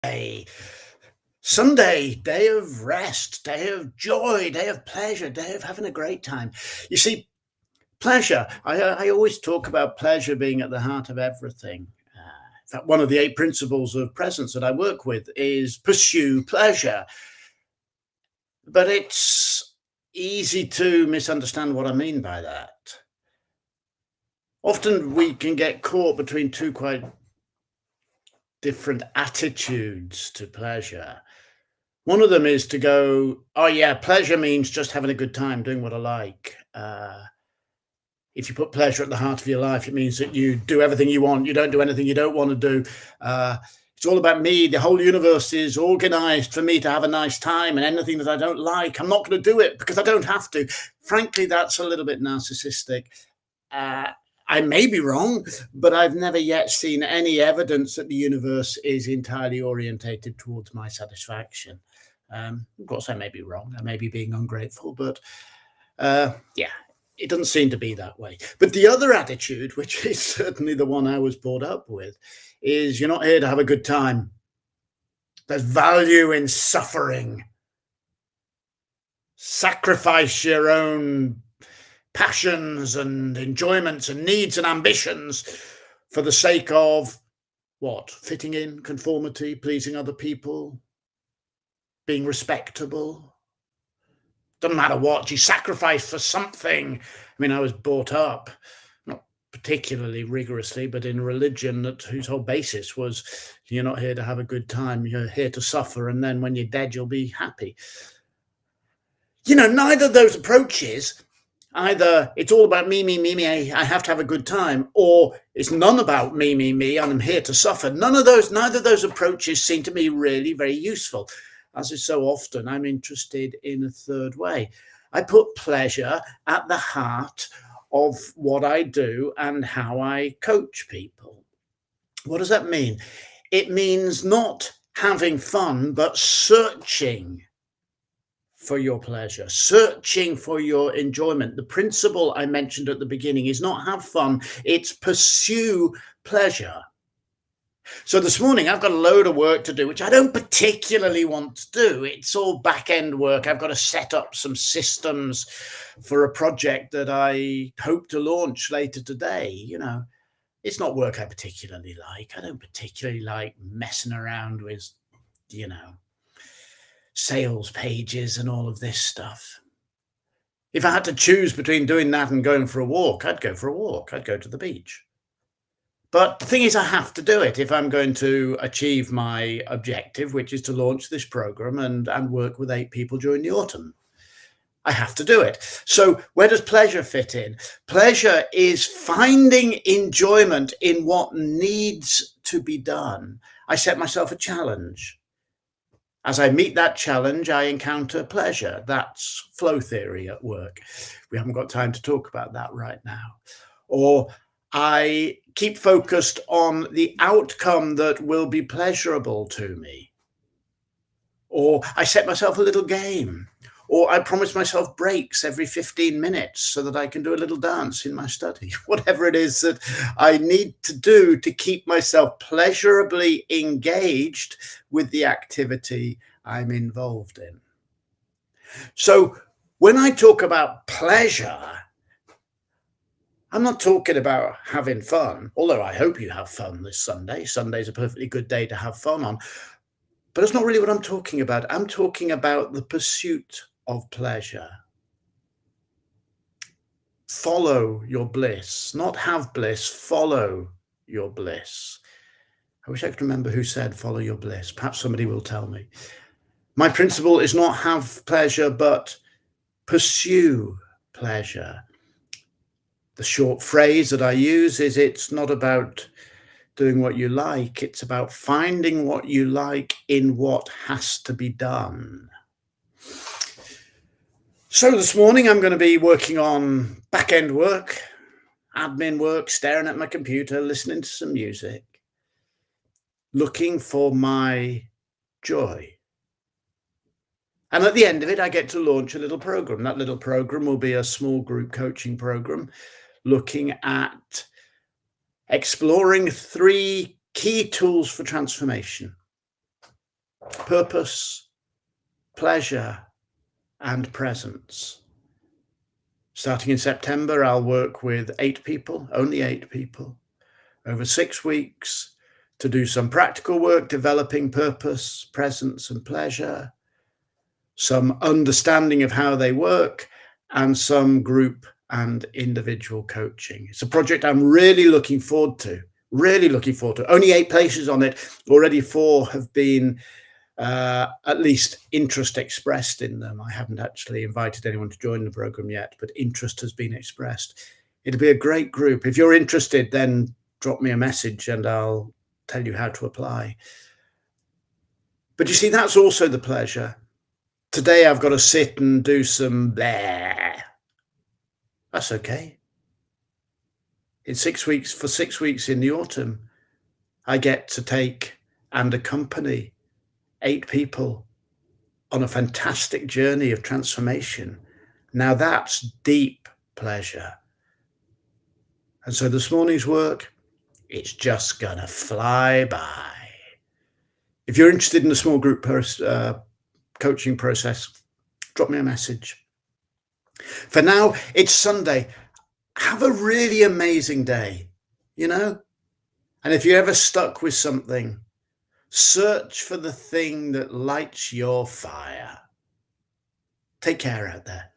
Hey, Sunday, day of rest, day of joy, day of pleasure, day of having a great time. You see, pleasure, I always talk about pleasure being at the heart of everything. In fact, one of the 8 principles of presence that I work with is pursue pleasure. But it's easy to misunderstand what I mean by that. Often we can get caught between two quite different attitudes to pleasure. One of them is to go, oh, yeah, pleasure means just having a good time doing what I like. If you put pleasure at the heart of your life, it means that you do everything you want. You don't do anything you don't want to do. Uh, it's all about me. The whole universe is organized for me to have a nice time, and anything that I don't like, I'm not going to do it because I don't have to. Frankly, that's a little bit narcissistic. Uh, I may be wrong, but I've never yet seen any evidence that the universe is entirely orientated towards my satisfaction. Of course, I may be wrong. I may be being ungrateful, but yeah, it doesn't seem to be that way. But the other attitude, which is certainly the one I was brought up with, is you're not here to have a good time. There's value in suffering. Sacrifice your own passions and enjoyments and needs and ambitions for the sake of what? Fitting in, conformity, pleasing other people, being respectable. Doesn't matter what, you sacrifice for something. I mean, I was brought up, not particularly rigorously, but in a religion whose whole basis was you're not here to have a good time, you're here to suffer, and then when you're dead, you'll be happy. Neither of those approaches, either it's all about me, me, me, me, I have to have a good time, or it's none about me, me, me, and I'm here to suffer. Neither of those approaches seem to me really very useful. As is so often, I'm interested in a third way. I put pleasure at the heart of what I do and how I coach people. What does that mean? It means not having fun, but searching for your pleasure, searching for your enjoyment. The principle I mentioned at the beginning is not have fun, it's pursue pleasure. So this morning I've got a load of work to do, which I don't particularly want to do. It's all back end work. I've got to set up some systems for a project that I hope to launch later today. It's not work I particularly like. I don't particularly like messing around with, sales pages and all of this stuff. If I had to choose between doing that and going for a walk, I'd go for a walk. I'd go to the beach. But the thing is, I have to do it if I'm going to achieve my objective, which is to launch this program and work with 8 people during the autumn. I have to do it. So where does pleasure fit in? Pleasure is finding enjoyment in what needs to be done. I set myself a challenge. As I meet that challenge, I encounter pleasure. That's flow theory at work. We haven't got time to talk about that right now. Or I keep focused on the outcome that will be pleasurable to me. Or I set myself a little game. Or I promise myself breaks every 15 minutes so that I can do a little dance in my study. Whatever it is that I need to do to keep myself pleasurably engaged with the activity I'm involved in. So when I talk about pleasure, I'm not talking about having fun, although I hope you have fun this Sunday. Sunday's a perfectly good day to have fun on. But that's not really what I'm talking about. I'm talking about the pursuit of pleasure. Follow your bliss, not have bliss, follow your bliss. I wish I could remember who said follow your bliss. Perhaps somebody will tell me. My principle is not have pleasure, but pursue pleasure. The short phrase that I use is it's not about doing what you like, it's about finding what you like in what has to be done. So this morning I'm going to be working on back-end work, admin work, staring at my computer, listening to some music, looking for my joy. And at the end of it, I get to launch a little program. That little program will be a small group coaching program looking at exploring 3 key tools for transformation. purpose, pleasure, and presence. Starting in September, I'll work with 8 people, only 8 people, over 6 weeks to do some practical work, developing purpose, presence, and pleasure, some understanding of how they work, and some group and individual coaching. It's a project I'm really looking forward to. Only 8 places on it. Already 4 have been at least interest expressed in them. I haven't actually invited anyone to join the program yet, but interest has been expressed. It'll be a great group. If you're interested, then drop me a message and I'll tell you how to apply. But you see, that's also the pleasure. Today I've got to sit and do some blah. That's okay. For 6 weeks in the autumn, I get to take and accompany 8 people on a fantastic journey of transformation. Now that's deep pleasure. And so this morning's work, it's just gonna fly by. If you're interested in the small group coaching process, drop me a message. For now, it's Sunday. Have a really amazing day, And if you're ever stuck with something, search for the thing that lights your fire. Take care out there.